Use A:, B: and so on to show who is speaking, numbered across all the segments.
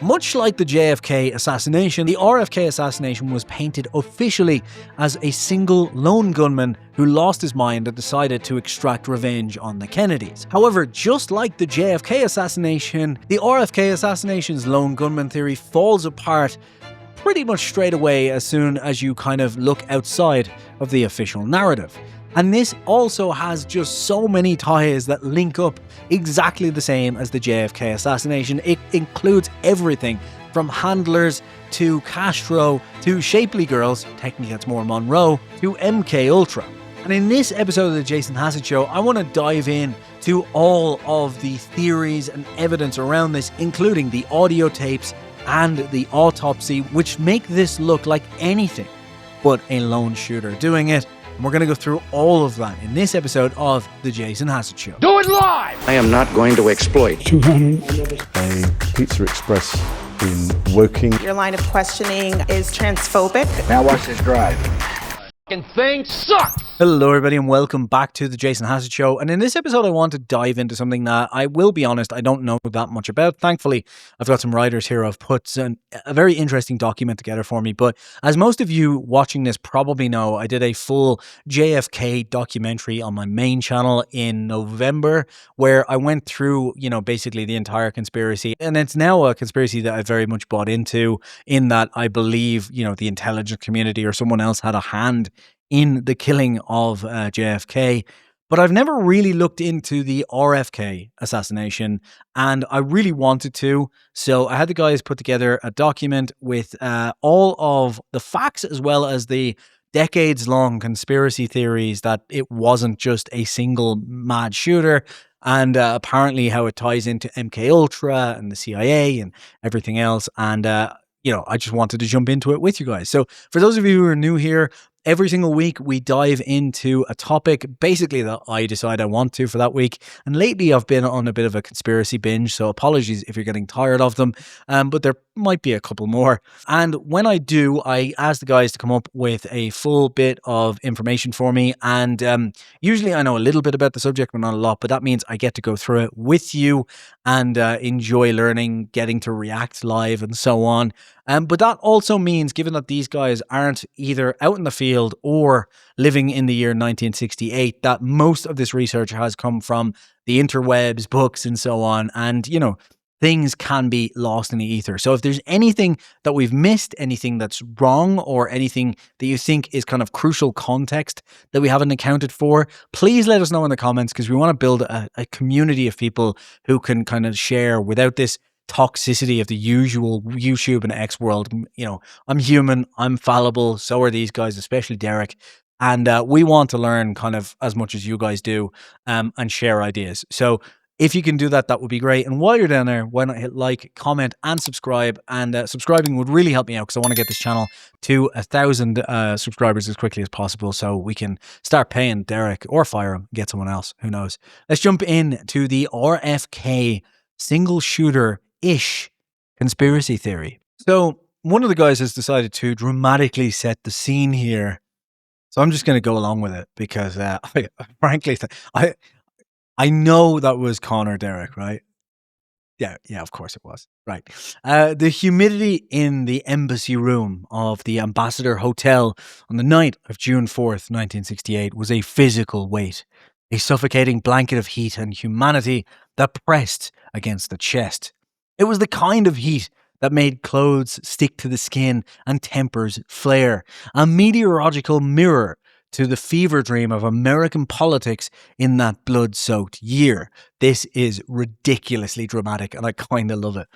A: Much like the JFK assassination, the RFK assassination was painted officially as a single lone gunman who lost his mind and decided to extract revenge on the Kennedys. However, just like the JFK assassination, the RFK assassination's lone gunman theory falls apart pretty much straight away as soon as you kind of look outside of the official narrative. And this also has just so many ties that link up exactly the same as the JFK assassination. It includes everything from handlers to Castro to shapely girls, technically that's more Monroe, to MK Ultra. And in this episode of the Jason Hassett Show, I want to dive in to all of the theories and evidence around this, including the audio tapes and the autopsy, which make this look like anything but a lone shooter doing it. And we're going to go through all of that in this episode of The Jason Hassett Show.
B: Do it live!
C: I am not going to exploit.
D: 200. A Pizza Express in Woking.
E: Your line of questioning is transphobic.
C: Now watch this drive.
B: Thing sucks!
A: Hello everybody and welcome back to the Jason Hassett Show. And in this episode I want to dive into something that I will be honest, I don't know that much about. Thankfully, I've got some writers here who've put a very interesting document together for me. But as most of you watching this probably know, I did a full JFK documentary on my main channel in November where I went through, basically the entire conspiracy. And it's now a conspiracy that I very much bought into, in that I believe, the intelligence community or someone else had a hand in the killing of JFK. But I've never really looked into the RFK assassination, and I really wanted to. So I had the guys put together a document with all of the facts as well as the decades-long conspiracy theories that it wasn't just a single mad shooter, and apparently how it ties into MK Ultra and the CIA and everything else. And I just wanted to jump into it with you guys. So for those of you who are new here, every single week we dive into a topic basically that I decide I want to for that week. And lately I've been on a bit of a conspiracy binge, so apologies if you're getting tired of them, but there might be a couple more. And when I do, I ask the guys to come up with a full bit of information for me. And usually I know a little bit about the subject, but not a lot, but that means I get to go through it with you and enjoy learning, getting to react live and so on. But that also means, given that these guys aren't either out in the field or living in the year 1968, that most of this research has come from the interwebs, books, and so on. And, things can be lost in the ether. So if there's anything that we've missed, anything that's wrong, or anything that you think is kind of crucial context that we haven't accounted for, please let us know in the comments, because we want to build a community of people who can kind of share without this toxicity of the usual YouTube and X world. I'm human, I'm fallible, so are these guys, especially Derek. And we want to learn kind of as much as you guys do and share ideas. So if you can do that, that would be great. And while you're down there, why not hit like, comment, and subscribe? And subscribing would really help me out, because I want to get this channel to 1,000 subscribers as quickly as possible, so we can start paying Derek or fire him, get someone else. Who knows? Let's jump in to the RFK single shooter-ish conspiracy theory. So one of the guys has decided to dramatically set the scene here. So I'm just going to go along with it because, frankly, I know that was Connor Derek, right? Yeah, of course it was. Right. The humidity in the embassy room of the Ambassador Hotel on the night of June 4th, 1968 was a physical weight, a suffocating blanket of heat and humanity that pressed against the chest. It was the kind of heat that made clothes stick to the skin and tempers flare, a meteorological mirror to the fever dream of American politics in that blood-soaked year. This is ridiculously dramatic, and I kind of love it.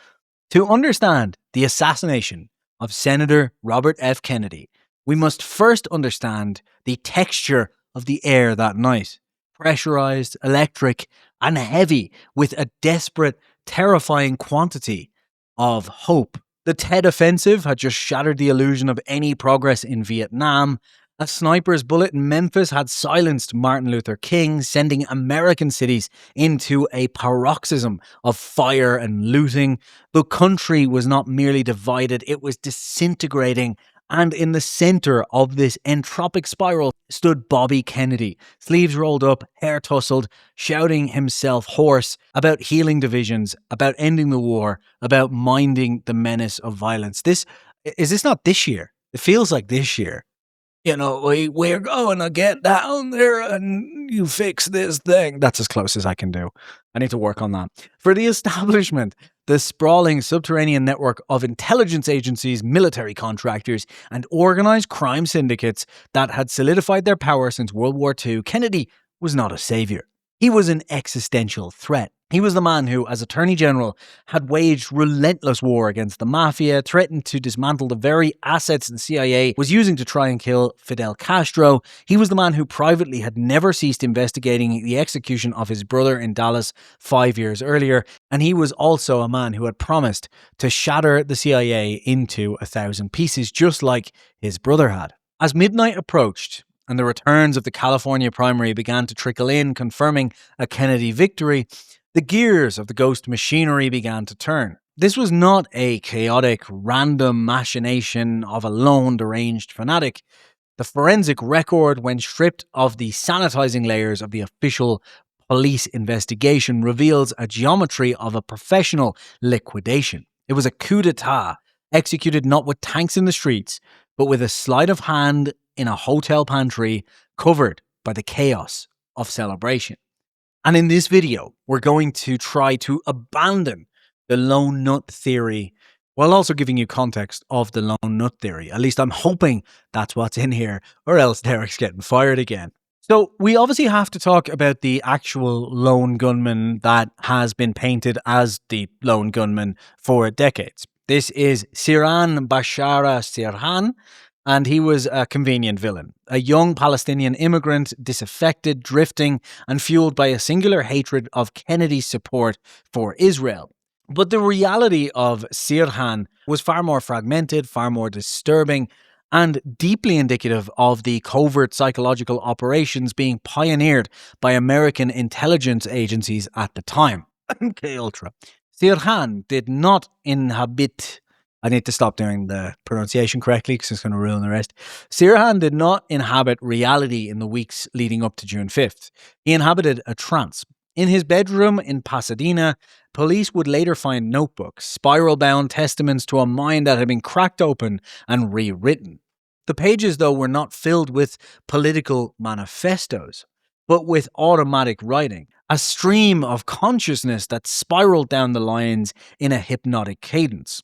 A: To understand the assassination of Senator Robert F. Kennedy, we must first understand the texture of the air that night. Pressurized, electric, and heavy, with a desperate, terrifying quantity of hope. The Tet Offensive had just shattered the illusion of any progress in Vietnam. A sniper's bullet in Memphis had silenced Martin Luther King, sending American cities into a paroxysm of fire and looting. The country was not merely divided, it was disintegrating And in the center of this entropic spiral stood Bobby Kennedy, sleeves rolled up, hair tousled, shouting himself hoarse about healing divisions, about ending the war, about minding the menace of violence. Is this not this year? It feels like this year. You know, we're going to get down there and you fix this thing. That's as close as I can do. I need to work on that. For the establishment, the sprawling subterranean network of intelligence agencies, military contractors, and organized crime syndicates that had solidified their power since World War II, Kennedy was not a savior. He was an existential threat. He was the man who, as Attorney General, had waged relentless war against the mafia, threatened to dismantle the very assets the CIA was using to try and kill Fidel Castro. He was the man who privately had never ceased investigating the execution of his brother in Dallas 5 years earlier. And he was also a man who had promised to shatter the CIA into 1,000 pieces, just like his brother had. As midnight approached, and the returns of the California primary began to trickle in, confirming a Kennedy victory, the gears of the ghost machinery began to turn. This was not a chaotic, random machination of a lone, deranged fanatic. The forensic record, when stripped of the sanitizing layers of the official police investigation, reveals a geometry of a professional liquidation. It was a coup d'etat, executed not with tanks in the streets, but with a sleight of hand in a hotel pantry, covered by the chaos of celebration. And in this video, we're going to try to abandon the lone nut theory while also giving you context of the lone nut theory. At least I'm hoping that's what's in here, or else Derek's getting fired again. So we obviously have to talk about the actual lone gunman that has been painted as the lone gunman for decades. This is Sirhan Sirhan, and he was a convenient villain, a young Palestinian immigrant, disaffected, drifting, and fueled by a singular hatred of Kennedy's support for Israel. But the reality of Sirhan was far more fragmented, far more disturbing, and deeply indicative of the covert psychological operations being pioneered by American intelligence agencies at the time. MK Ultra. Sirhan did not inhabit... I need to stop doing the pronunciation correctly because it's going to ruin the rest. Sirhan did not inhabit reality in the weeks leading up to June 5th. He inhabited a trance. In his bedroom in Pasadena, police would later find notebooks, spiral-bound testaments to a mind that had been cracked open and rewritten. The pages, though, were not filled with political manifestos, but with automatic writing, a stream of consciousness that spiraled down the lines in a hypnotic cadence.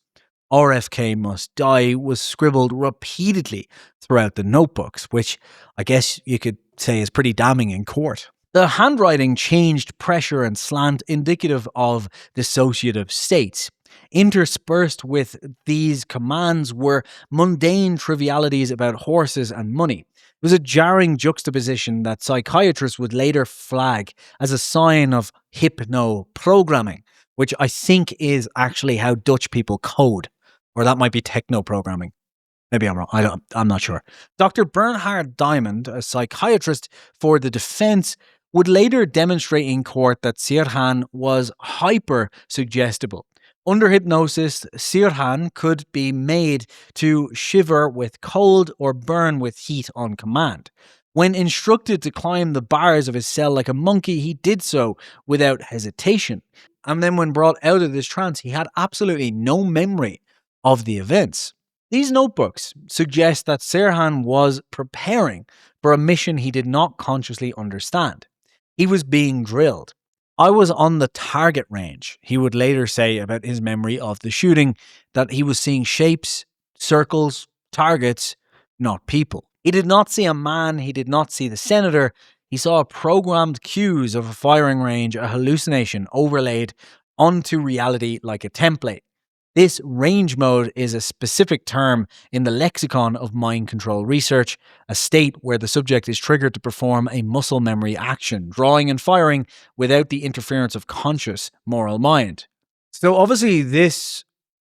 A: RFK must die was scribbled repeatedly throughout the notebooks, which I guess you could say is pretty damning in court. The handwriting changed pressure and slant, indicative of dissociative states. Interspersed with these commands were mundane trivialities about horses and money. It was a jarring juxtaposition that psychiatrists would later flag as a sign of hypno-programming, which I think is actually how Dutch people code. Or that might be techno-programming. Maybe I'm wrong. I'm not sure. Dr. Bernhard Diamond, a psychiatrist for the defense, would later demonstrate in court that Sirhan was hyper-suggestible. Under hypnosis, Sirhan could be made to shiver with cold or burn with heat on command. When instructed to climb the bars of his cell like a monkey, he did so without hesitation. And then when brought out of this trance, he had absolutely no memory of the events. These notebooks suggest that Sirhan was preparing for a mission he did not consciously understand. He was being drilled. I was on the target range, he would later say about his memory of the shooting, that he was seeing shapes, circles, targets, not people. He did not see a man, he did not see the senator, he saw programmed cues of a firing range, a hallucination overlaid onto reality like a template. This range mode is a specific term in the lexicon of mind control research, a state where the subject is triggered to perform a muscle memory action, drawing and firing without the interference of conscious moral mind. So obviously this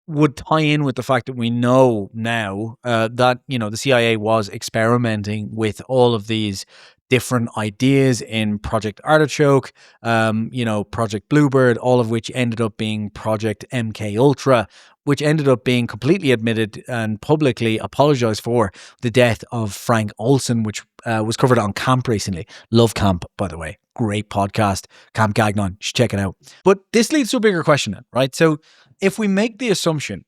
A: would tie in with the fact that we know now that, the CIA was experimenting with all of these different ideas in Project Artichoke, Project Bluebird, all of which ended up being Project MK Ultra, which ended up being completely admitted and publicly apologized for the death of Frank Olson, which was covered on Camp recently. Love Camp, by the way. Great podcast. Camp Gagnon. You should check it out. But this leads to a bigger question then, right? So if we make the assumption,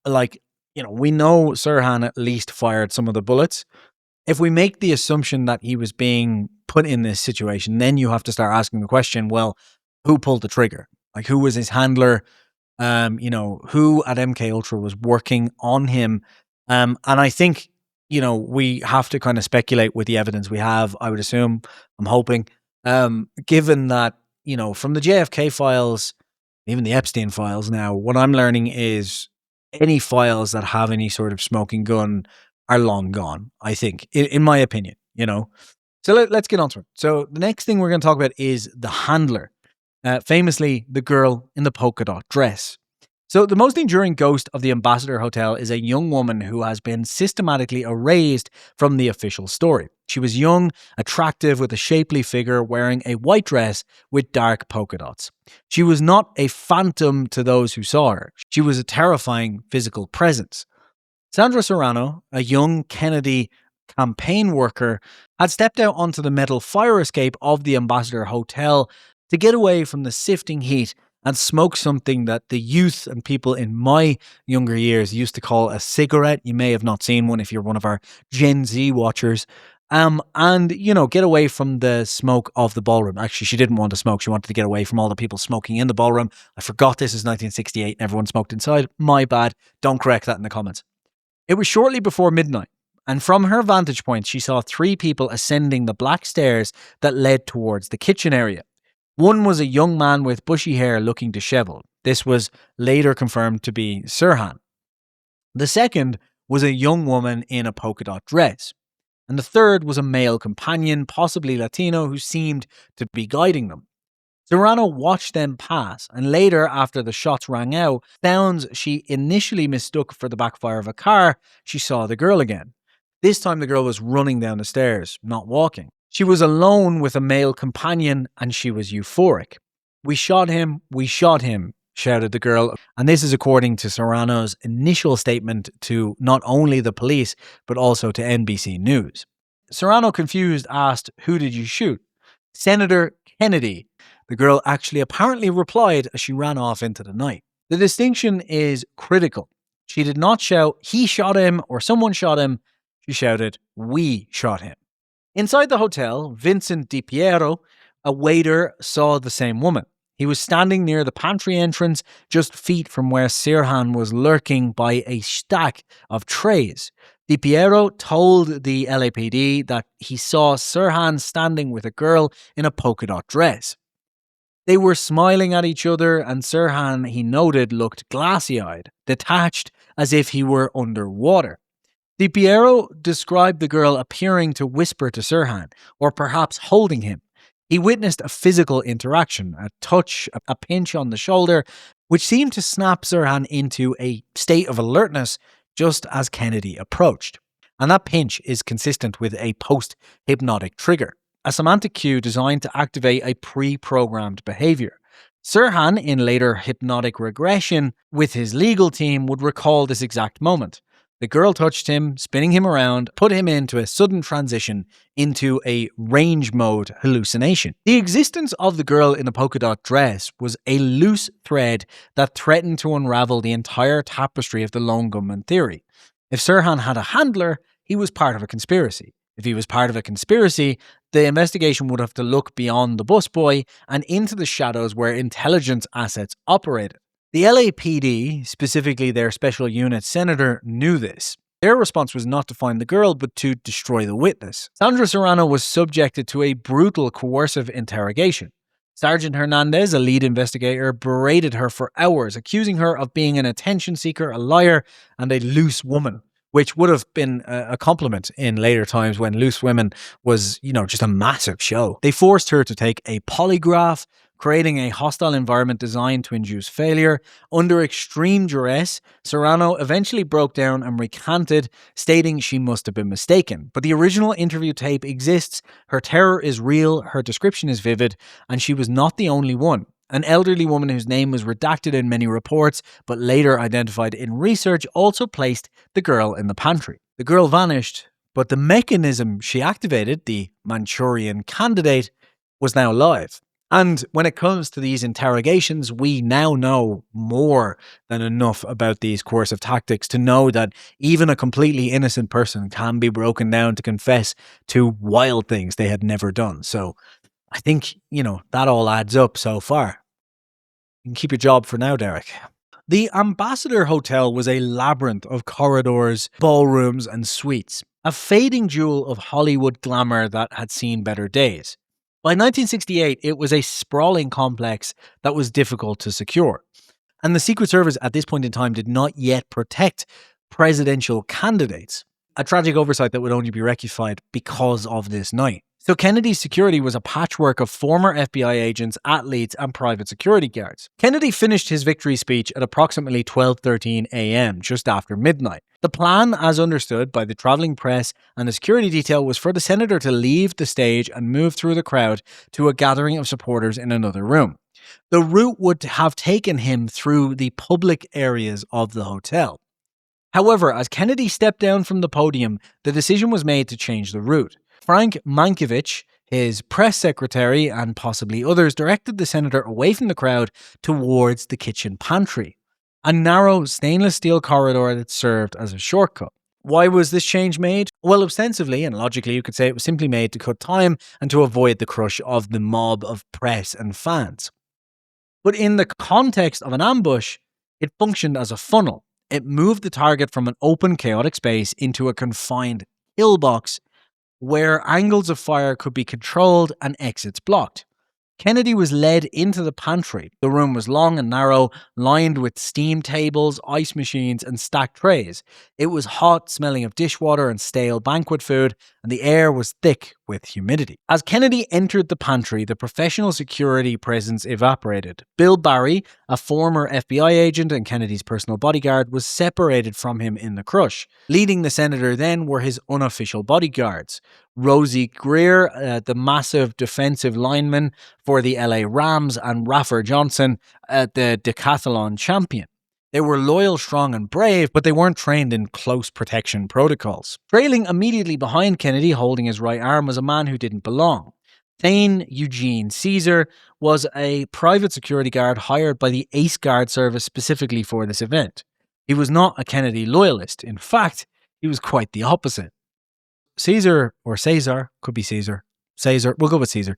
A: we know Sirhan at least fired some of the bullets. If we make the assumption that he was being put in this situation, then you have to start asking the question, well, who pulled the trigger? Like, who was his handler? Who at MK Ultra was working on him? And I think, we have to kind of speculate with the evidence we have, I would assume, I'm hoping, given that, from the JFK files, even the Epstein files now, what I'm learning is any files that have any sort of smoking gun are long gone, I think, in my opinion, So let's get on to it. So the next thing we're going to talk about is the handler, famously the girl in the polka dot dress. So the most enduring ghost of the Ambassador Hotel is a young woman who has been systematically erased from the official story. She was young, attractive, with a shapely figure, wearing a white dress with dark polka dots. She was not a phantom to those who saw her. She was a terrifying physical presence. Sandra Serrano, a young Kennedy campaign worker, had stepped out onto the metal fire escape of the Ambassador Hotel to get away from the sifting heat and smoke something that the youth and people in my younger years used to call a cigarette. You may have not seen one if you're one of our Gen Z watchers. Get away from the smoke of the ballroom. Actually, she didn't want to smoke. She wanted to get away from all the people smoking in the ballroom. I forgot this is 1968 and everyone smoked inside. My bad. Don't correct that in the comments. It was shortly before midnight, and from her vantage point, she saw 3 people ascending the black stairs that led towards the kitchen area. One was a young man with bushy hair looking disheveled. This was later confirmed to be Sirhan. The second was a young woman in a polka dot dress. And the third was a male companion, possibly Latino, who seemed to be guiding them. Serrano watched them pass, and later, after the shots rang out, sounds she initially mistook for the backfire of a car, she saw the girl again. This time the girl was running down the stairs, not walking. She was alone with a male companion, and she was euphoric. We shot him, shouted the girl. And this is according to Serrano's initial statement to not only the police, but also to NBC News. Serrano, confused, asked, "Who did you shoot?" "Senator Kennedy." The girl actually apparently replied as she ran off into the night. The distinction is critical. She did not shout, "He shot him," or "Someone shot him." She shouted, "We shot him." Inside the hotel, Vincent Di Piero, a waiter, saw the same woman. He was standing near the pantry entrance, just feet from where Sirhan was lurking by a stack of trays. Di Piero told the LAPD that he saw Sirhan standing with a girl in a polka dot dress. They were smiling at each other, and Sirhan, he noted, looked glassy-eyed, detached, as if he were underwater. Di Piero described the girl appearing to whisper to Sirhan, or perhaps holding him. He witnessed a physical interaction, a touch, a pinch on the shoulder, which seemed to snap Sirhan into a state of alertness just as Kennedy approached. And that pinch is consistent with a post-hypnotic trigger, a semantic cue designed to activate a pre-programmed behavior. Sirhan, in later hypnotic regression with his legal team, would recall this exact moment. The girl touched him, spinning him around, put him into a sudden transition into a range mode hallucination. The existence of the girl in the polka dot dress was a loose thread that threatened to unravel the entire tapestry of the lone gunman theory. If Sirhan had a handler, he was part of a conspiracy. If he was part of a conspiracy, the investigation would have to look beyond the busboy and into the shadows where intelligence assets operated. The LAPD, specifically their special unit senator, knew this. Their response was not to find the girl, but to destroy the witness. Sandra Serrano was subjected to a brutal coercive interrogation. Sergeant Hernandez, a lead investigator, berated her for hours, accusing her of being an attention seeker, a liar, and a loose woman, which would have been a compliment in later times when loose women was, just a massive show. They forced her to take a polygraph, creating a hostile environment designed to induce failure. Under extreme duress, Sirhan eventually broke down and recanted, stating she must have been mistaken. But the original interview tape exists, her terror is real, her description is vivid, and she was not the only one. An elderly woman whose name was redacted in many reports, but later identified in research, also placed the girl in the pantry. The girl vanished, but the mechanism she activated, the Manchurian candidate, was now alive. And when it comes to these interrogations, we now know more than enough about these coercive tactics to know that even a completely innocent person can be broken down to confess to wild things they had never done. So I think, that all adds up so far. You can keep your job for now, Derek. The Ambassador Hotel was a labyrinth of corridors, ballrooms, and suites, a fading jewel of Hollywood glamour that had seen better days. By 1968, it was a sprawling complex that was difficult to secure. And the Secret Service at this point in time did not yet protect presidential candidates, a tragic oversight that would only be rectified because of this night. So Kennedy's security was a patchwork of former FBI agents, athletes, and private security guards. Kennedy finished his victory speech at approximately 12:13 a.m., just after midnight. The plan, as understood by the traveling press and the security detail, was for the senator to leave the stage and move through the crowd to a gathering of supporters in another room. The route would have taken him through the public areas of the hotel. However, as Kennedy stepped down from the podium, the decision was made to change the route. Frank Mankiewicz, his press secretary, and possibly others directed the senator away from the crowd towards the kitchen pantry, a narrow stainless steel corridor that served as a shortcut. Why was this change made? Well, ostensibly and logically, you could say it was simply made to cut time and to avoid the crush of the mob of press and fans. But in the context of an ambush, it functioned as a funnel. It moved the target from an open, chaotic space into a confined kill box where angles of fire could be controlled and exits blocked. Kennedy was led into the pantry. The room was long and narrow, lined with steam tables, ice machines, and stacked trays. It was hot, smelling of dishwater and stale banquet food, and the air was thick with humidity. As Kennedy entered the pantry, the professional security presence evaporated. Bill Barry, a former FBI agent and Kennedy's personal bodyguard, was separated from him in the crush. Leading the senator then were his unofficial bodyguards. Rosie Greer, the massive defensive lineman for the LA Rams, and Raffer Johnson, the decathlon champion. They were loyal, strong, and brave, but they weren't trained in close protection protocols. Trailing immediately behind Kennedy, holding his right arm, was a man who didn't belong. Thane Eugene Caesar was a private security guard hired by the Ace Guard service specifically for this event. He was not a Kennedy loyalist. In fact, he was quite the opposite. Caesar, or Caesar, could be Caesar, we'll go with Caesar,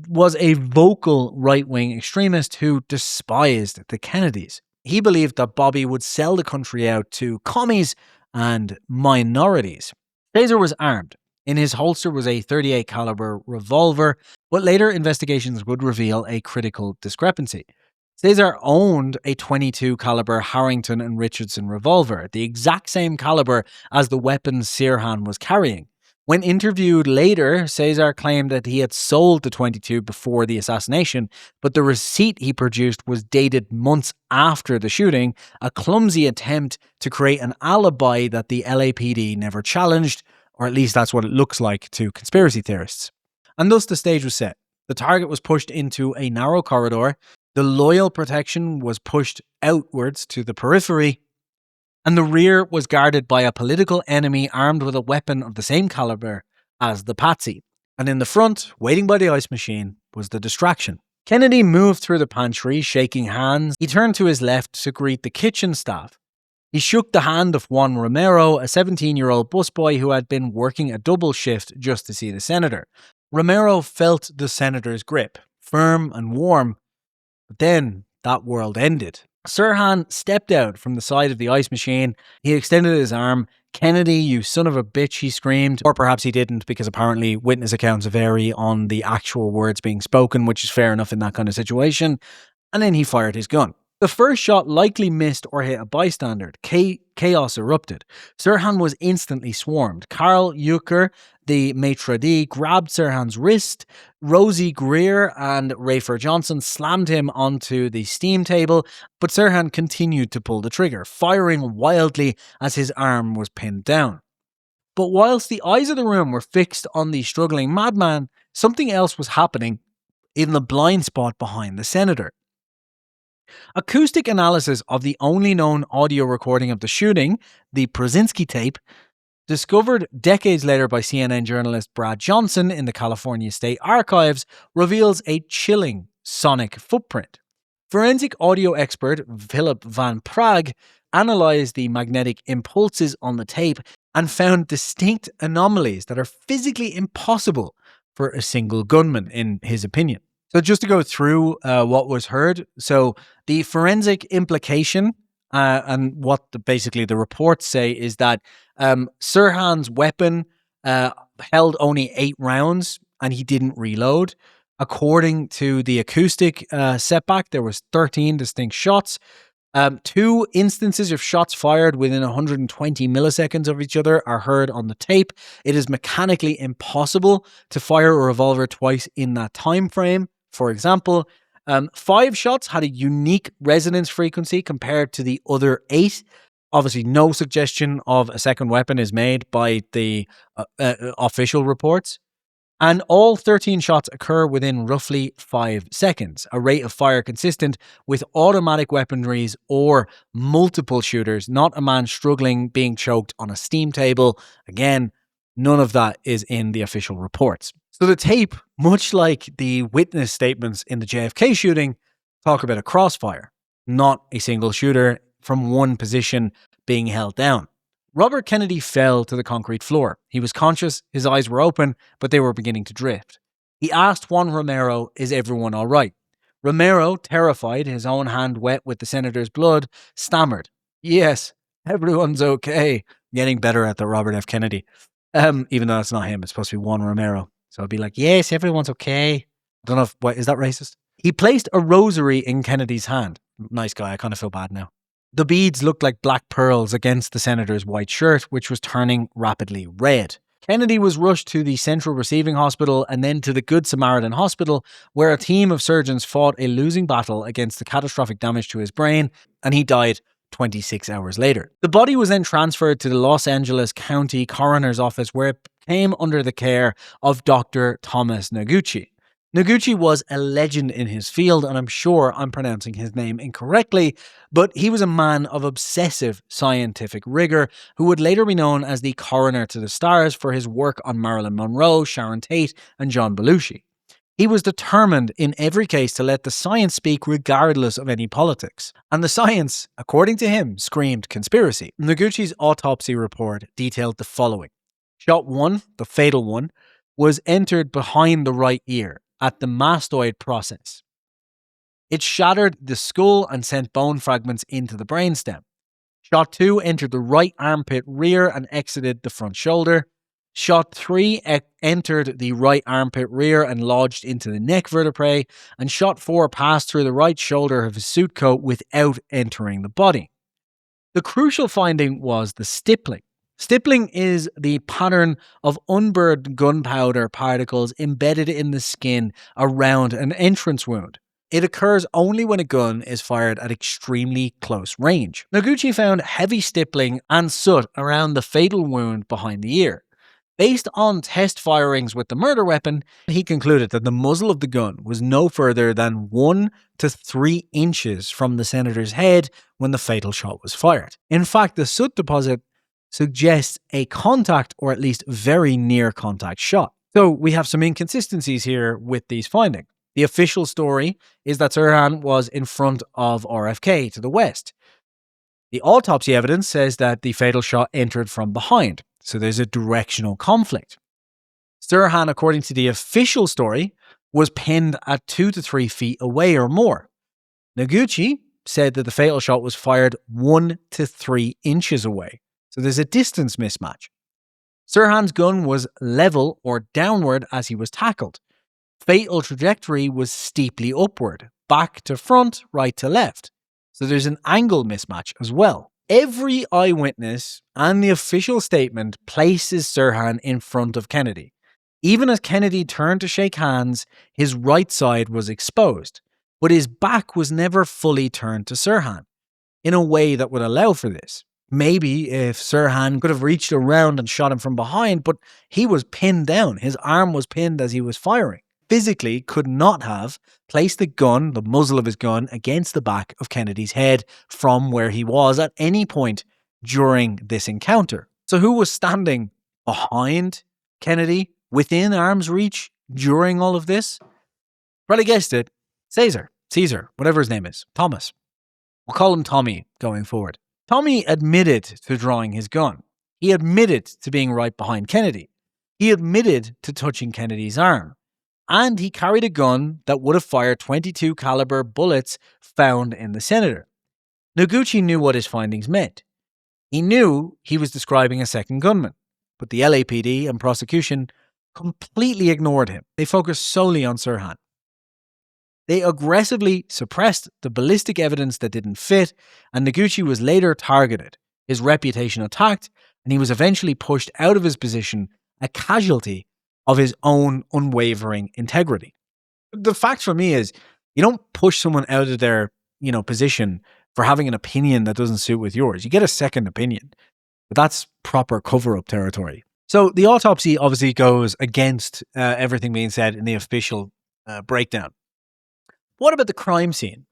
A: was a vocal right-wing extremist who despised the Kennedys. He believed that Bobby would sell the country out to commies and minorities. Caesar was armed. In his holster was a .38 caliber revolver, but later investigations would reveal a critical discrepancy. Caesar owned a .22 caliber Harrington and Richardson revolver, the exact same caliber as the weapons Sirhan was carrying. When interviewed later, Caesar claimed that he had sold the .22 before the assassination, but the receipt he produced was dated months after the shooting, a clumsy attempt to create an alibi that the LAPD never challenged, or at least that's what it looks like to conspiracy theorists. And thus the stage was set. The target was pushed into a narrow corridor, the loyal protection was pushed outwards to the periphery, and the rear was guarded by a political enemy armed with a weapon of the same caliber as the patsy. And in the front, waiting by the ice machine, was the distraction. Kennedy moved through the pantry, shaking hands. He turned to his left to greet the kitchen staff. He shook the hand of Juan Romero, a 17-year-old busboy who had been working a double shift just to see the senator. Romero felt the senator's grip, firm and warm, but then that world ended. Sirhan stepped out from the side of the ice machine. He extended his arm. "Kennedy, you son of a bitch," he screamed. Or perhaps he didn't, because apparently witness accounts vary on the actual words being spoken, which is fair enough in that kind of situation. And then he fired his gun. The first shot likely missed or hit a bystander. Chaos erupted. Sirhan was instantly swarmed. Carl Euchre, the maitre d' grabbed Sirhan's wrist. Rosie Greer and Rafer Johnson slammed him onto the steam table, but Sirhan continued to pull the trigger, firing wildly as his arm was pinned down. But whilst the eyes of the room were fixed on the struggling madman, something else was happening in the blind spot behind the senator. Acoustic analysis of the only known audio recording of the shooting, the Brzezinski tape, discovered decades later by CNN journalist Brad Johnson in the California State Archives, reveals a chilling sonic footprint. Forensic audio expert Philip Van Praag analysed the magnetic impulses on the tape and found distinct anomalies that are physically impossible for a single gunman, in his opinion. So just to go through what was heard, so the forensic implication and what basically the reports say is that Sirhan's weapon held only 8 rounds and he didn't reload. According to the acoustic setback, there was 13 distinct shots. 2 instances of shots fired within 120 milliseconds of each other are heard on the tape. It is mechanically impossible to fire a revolver twice in that time frame. For example, 5 shots had a unique resonance frequency compared to the other 8. Obviously, no suggestion of a second weapon is made by the official reports. And all 13 shots occur within roughly 5 seconds, a rate of fire consistent with automatic weaponries or multiple shooters, not a man struggling being choked on a steam table. Again, none of that is in the official reports. So the tape, much like the witness statements in the JFK shooting, talk about a crossfire, not a single shooter from one position being held down. Robert Kennedy fell to the concrete floor. He was conscious, his eyes were open, but they were beginning to drift. He asked Juan Romero, "Is everyone all right?" Romero, terrified, his own hand wet with the senator's blood, stammered, "Yes, everyone's okay." Getting better at the Robert F. Kennedy. Even though it's not him, it's supposed to be Juan Romero. So I'd be like, "Yes, everyone's okay." I don't know if, what, is that racist? He placed a rosary in Kennedy's hand. Nice guy, I kind of feel bad now. The beads looked like black pearls against the senator's white shirt, which was turning rapidly red. Kennedy was rushed to the Central Receiving Hospital and then to the Good Samaritan Hospital, where a team of surgeons fought a losing battle against the catastrophic damage to his brain, and he died 26 hours later. The body was then transferred to the Los Angeles County Coroner's Office, where it came under the care of Dr. Thomas Noguchi. Noguchi was a legend in his field, and I'm sure I'm pronouncing his name incorrectly, but he was a man of obsessive scientific rigor who would later be known as the coroner to the stars for his work on Marilyn Monroe, Sharon Tate, and John Belushi. He was determined in every case to let the science speak regardless of any politics. And the science, according to him, screamed conspiracy. Noguchi's autopsy report detailed the following. Shot 1, the fatal one, was entered behind the right ear at the mastoid process. It shattered the skull and sent bone fragments into the brainstem. Shot 2 entered the right armpit rear and exited the front shoulder. Shot 3 entered the right armpit rear and lodged into the neck vertebrae. And shot 4 passed through the right shoulder of his suit coat without entering the body. The crucial finding was the stippling. Stippling is the pattern of unburned gunpowder particles embedded in the skin around an entrance wound. It occurs only when a gun is fired at extremely close range. Noguchi found heavy stippling and soot around the fatal wound behind the ear. Based on test firings with the murder weapon, he concluded that the muzzle of the gun was no further than 1 to 3 inches from the senator's head when the fatal shot was fired. In fact, the soot deposit suggests a contact or at least very near contact shot. So we have some inconsistencies here with these findings. The official story is that Sirhan was in front of RFK to the west. The autopsy evidence says that the fatal shot entered from behind. So there's a directional conflict. Sirhan, according to the official story, was pinned at 2 to 3 feet away or more. Noguchi said that the fatal shot was fired 1 to 3 inches away. So there's a distance mismatch. Sirhan's gun was level or downward as he was tackled. Fatal trajectory was steeply upward, back to front, right to left. So there's an angle mismatch as well. Every eyewitness and the official statement places Sirhan in front of Kennedy. Even as Kennedy turned to shake hands, his right side was exposed, but his back was never fully turned to Sirhan in a way that would allow for this. Maybe if Sirhan could have reached around and shot him from behind, but he was pinned down. His arm was pinned as he was firing. Physically could not have placed the gun, the muzzle of his gun, against the back of Kennedy's head from where he was at any point during this encounter. So who was standing behind Kennedy, within arm's reach during all of this? Probably guessed it. Caesar, whatever his name is, Thomas. We'll call him Tommy going forward. Tommy admitted to drawing his gun. He admitted to being right behind Kennedy. He admitted to touching Kennedy's arm. And he carried a gun that would have fired .22 caliber bullets found in the senator. Noguchi knew what his findings meant. He knew he was describing a second gunman, but the LAPD and prosecution completely ignored him. They focused solely on Sirhan. They aggressively suppressed the ballistic evidence that didn't fit, and Noguchi was later targeted, his reputation attacked, and he was eventually pushed out of his position, a casualty of his own unwavering integrity. The fact for me is, you don't push someone out of their, position for having an opinion that doesn't suit with yours. You get a second opinion, but that's proper cover-up territory. So the autopsy obviously goes against everything being said in the official breakdown. What about the crime scene?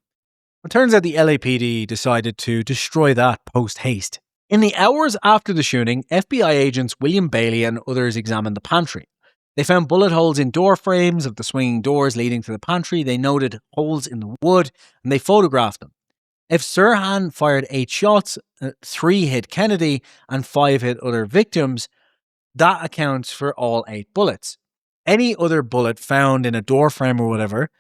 A: It turns out the LAPD decided to destroy that post-haste. In the hours after the shooting, FBI agents William Bailey and others examined the pantry. They found bullet holes in door frames of the swinging doors leading to the pantry. They noted holes in the wood, and they photographed them. If Sirhan fired 8 shots, 3 hit Kennedy and 5 hit other victims, that accounts for all 8 bullets. Any other bullet found in a door frame or whatever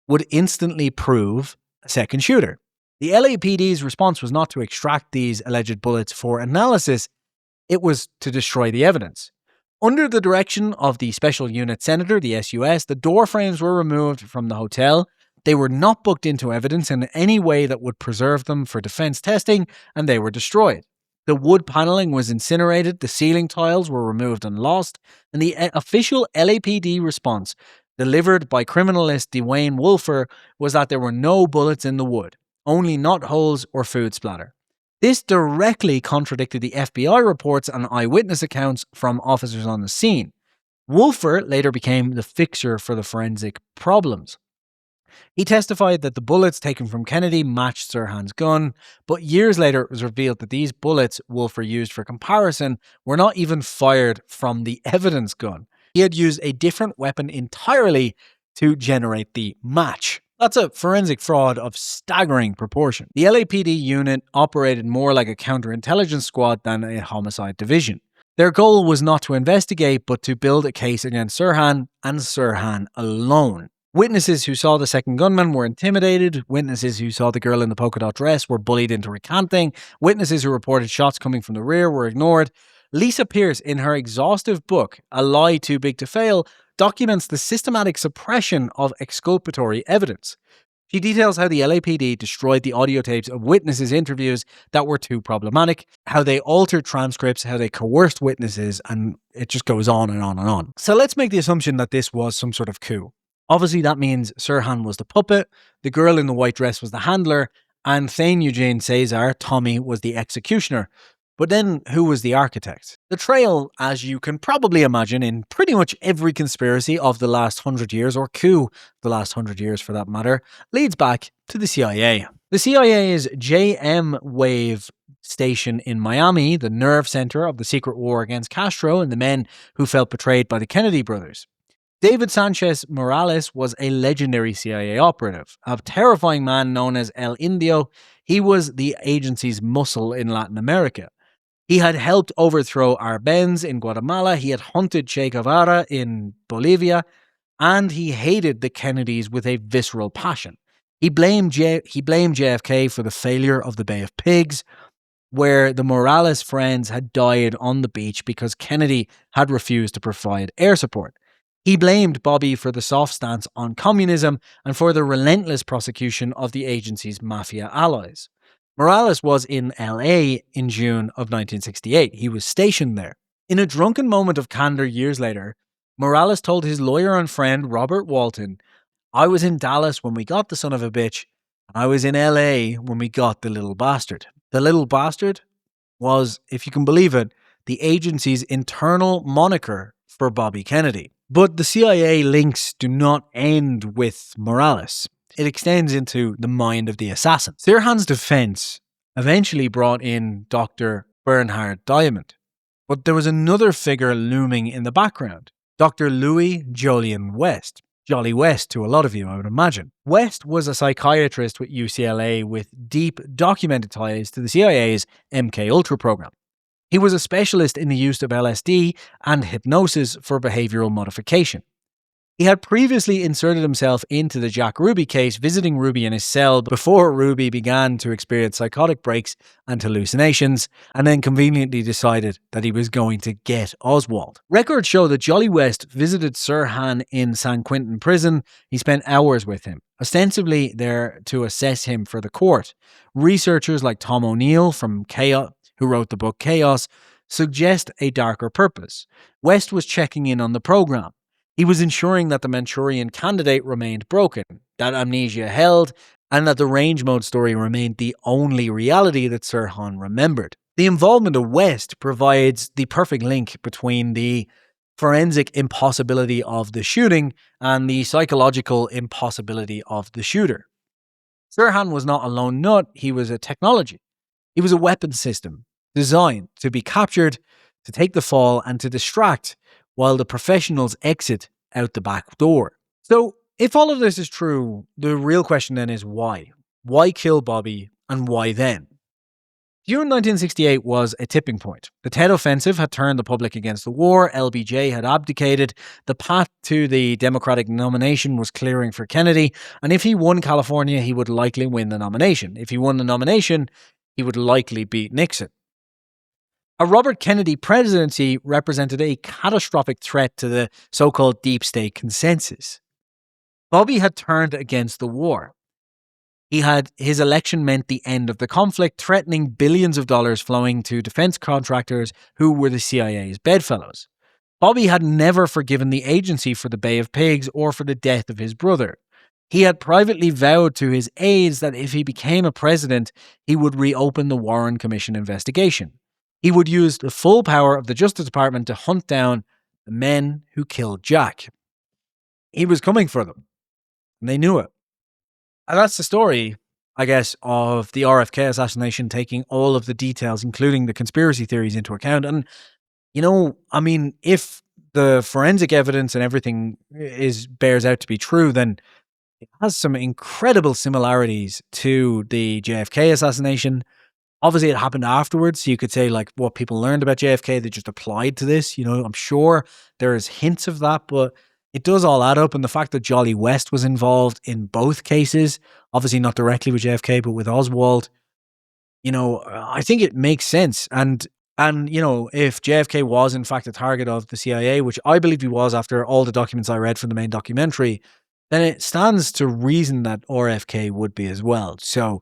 A: would instantly prove a second shooter. The LAPD's response was not to extract these alleged bullets for analysis, it was to destroy the evidence. Under the direction of the Special Unit Senator, the SUS, the door frames were removed from the hotel. They were not booked into evidence in any way that would preserve them for defense testing, and they were destroyed. The wood paneling was incinerated, the ceiling tiles were removed and lost, and the official LAPD response, delivered by criminalist Dwayne Wolfer, was that there were no bullets in the wood, only knot holes or food splatter. This directly contradicted the FBI reports and eyewitness accounts from officers on the scene. Wolfer later became the fixer for the forensic problems. He testified that the bullets taken from Kennedy matched Sirhan's gun, but years later it was revealed that these bullets Wolfer used for comparison were not even fired from the evidence gun. He had used a different weapon entirely to generate the match. That's a forensic fraud of staggering proportion. The LAPD unit operated more like a counterintelligence squad than a homicide division. Their goal was not to investigate, but to build a case against Sirhan and Sirhan alone. Witnesses who saw the second gunman were intimidated. Witnesses who saw the girl in the polka dot dress were bullied into recanting. Witnesses who reported shots coming from the rear were ignored. Lisa Pierce, in her exhaustive book, A Lie Too Big to Fail, documents the systematic suppression of exculpatory evidence. She details how the LAPD destroyed the audio tapes of witnesses' interviews that were too problematic, how they altered transcripts, how they coerced witnesses, and it just goes on and on and on. So let's make the assumption that this was some sort of coup. Obviously, that means Sirhan was the puppet, the girl in the white dress was the handler, and Thane Eugene Cesar, Tommy, was the executioner. But then, who was the architect? The trail, as you can probably imagine, in pretty much every conspiracy of the last 100 years, or coup the last 100 years for that matter, leads back to the CIA. The CIA's JM Wave station in Miami, the nerve center of the secret war against Castro and the men who felt betrayed by the Kennedy brothers. David Sanchez Morales was a legendary CIA operative, a terrifying man known as El Indio. He was the agency's muscle in Latin America. He had helped overthrow Arbenz in Guatemala, he had hunted Che Guevara in Bolivia, and he hated the Kennedys with a visceral passion. He blamed JFK for the failure of the Bay of Pigs, where the Morales friends had died on the beach because Kennedy had refused to provide air support. He blamed Bobby for the soft stance on communism and for the relentless prosecution of the agency's mafia allies. Morales was in LA in June of 1968. He was stationed there. In a drunken moment of candor years later, Morales told his lawyer and friend Robert Walton, "I was in Dallas when we got the son of a bitch, and I was in LA when we got the little bastard." The little bastard was, if you can believe it, the agency's internal moniker for Bobby Kennedy. But the CIA links do not end with Morales. It extends into the mind of the assassin. Sirhan's defense eventually brought in Dr. Bernhard Diamond. But there was another figure looming in the background, Dr. Louis Jolyon West. Jolly West to a lot of you, I would imagine. West was a psychiatrist with UCLA with deep documented ties to the CIA's MK Ultra program. He was a specialist in the use of LSD and hypnosis for behavioral modification. He had previously inserted himself into the Jack Ruby case, visiting Ruby in his cell before Ruby began to experience psychotic breaks and hallucinations, and then conveniently decided that he was going to get Oswald. Records show that Jolly West visited Sirhan in San Quentin prison. He spent hours with him, ostensibly there to assess him for the court. Researchers like Tom O'Neill from Chaos, who wrote the book Chaos, suggest a darker purpose. West was checking in on the program. He was ensuring that the Manchurian Candidate remained broken, that amnesia held, and that the range mode story remained the only reality that Sirhan remembered. The involvement of West provides the perfect link between the forensic impossibility of the shooting and the psychological impossibility of the shooter. Sirhan was not a lone nut, he was a technology. He was a weapon system designed to be captured, to take the fall, and to distract while the professionals exit out the back door. So, if all of this is true, the real question then is why? Why kill Bobby, and why then? June 1968 was a tipping point. The Tet Offensive had turned the public against the war, LBJ had abdicated, the path to the Democratic nomination was clearing for Kennedy, and if he won California, he would likely win the nomination. If he won the nomination, he would likely beat Nixon. A Robert Kennedy presidency represented a catastrophic threat to the so-called deep state consensus. Bobby had turned against the war. His election meant the end of the conflict, threatening billions of dollars flowing to defense contractors who were the CIA's bedfellows. Bobby had never forgiven the agency for the Bay of Pigs or for the death of his brother. He had privately vowed to his aides that if he became a president, he would reopen the Warren Commission investigation. He would use the full power of the Justice Department to hunt down the men who killed Jack. He was coming for them, and they knew it. And that's the story, I guess, of the RFK assassination, taking all of the details, including the conspiracy theories, into account. And, if the forensic evidence and everything bears out to be true, then it has some incredible similarities to the JFK assassination. Obviously, it happened afterwards, so you could say, like, what people learned about JFK, they just applied to this. I'm sure there's hints of that, but it does all add up. And the fact that Jolly West was involved in both cases, obviously not directly with JFK, but with Oswald, I think it makes sense. And if JFK was in fact a target of the CIA, which I believe he was after all the documents I read from the main documentary, then it stands to reason that RFK would be as well. So,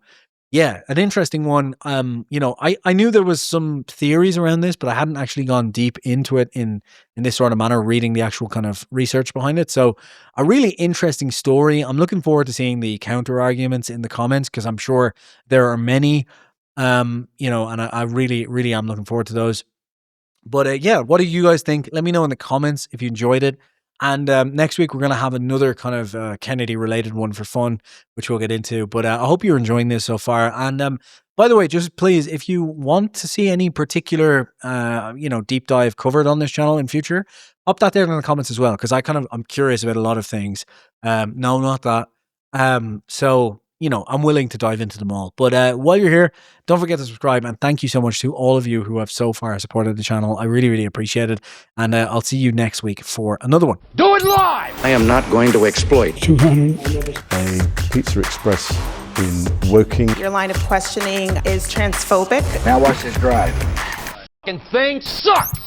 A: yeah, an interesting one. I knew there was some theories around this, but I hadn't actually gone deep into it in this sort of manner, reading the actual kind of research behind it. So a really interesting story. I'm looking forward to seeing the counter arguments in the comments, because I'm sure there are many, and I really, really am looking forward to those. But what do you guys think? Let me know in the comments if you enjoyed it. And next week, we're going to have another kind of Kennedy-related one for fun, which we'll get into. But I hope you're enjoying this so far. And by the way, just please, if you want to see any particular, deep dive covered on this channel in future, pop that there in the comments as well, because I'm curious about a lot of things. No, not that. I'm willing to dive into them all. But while you're here, don't forget to subscribe. And thank you so much to all of you who have so far supported the channel. I really, really appreciate it. And I'll see you next week for another one.
B: Do it live!
C: I am not going to exploit.
D: A Pizza Express in Woking.
E: Your line of questioning is transphobic.
C: Now watch this drive.
B: Fucking thing sucks!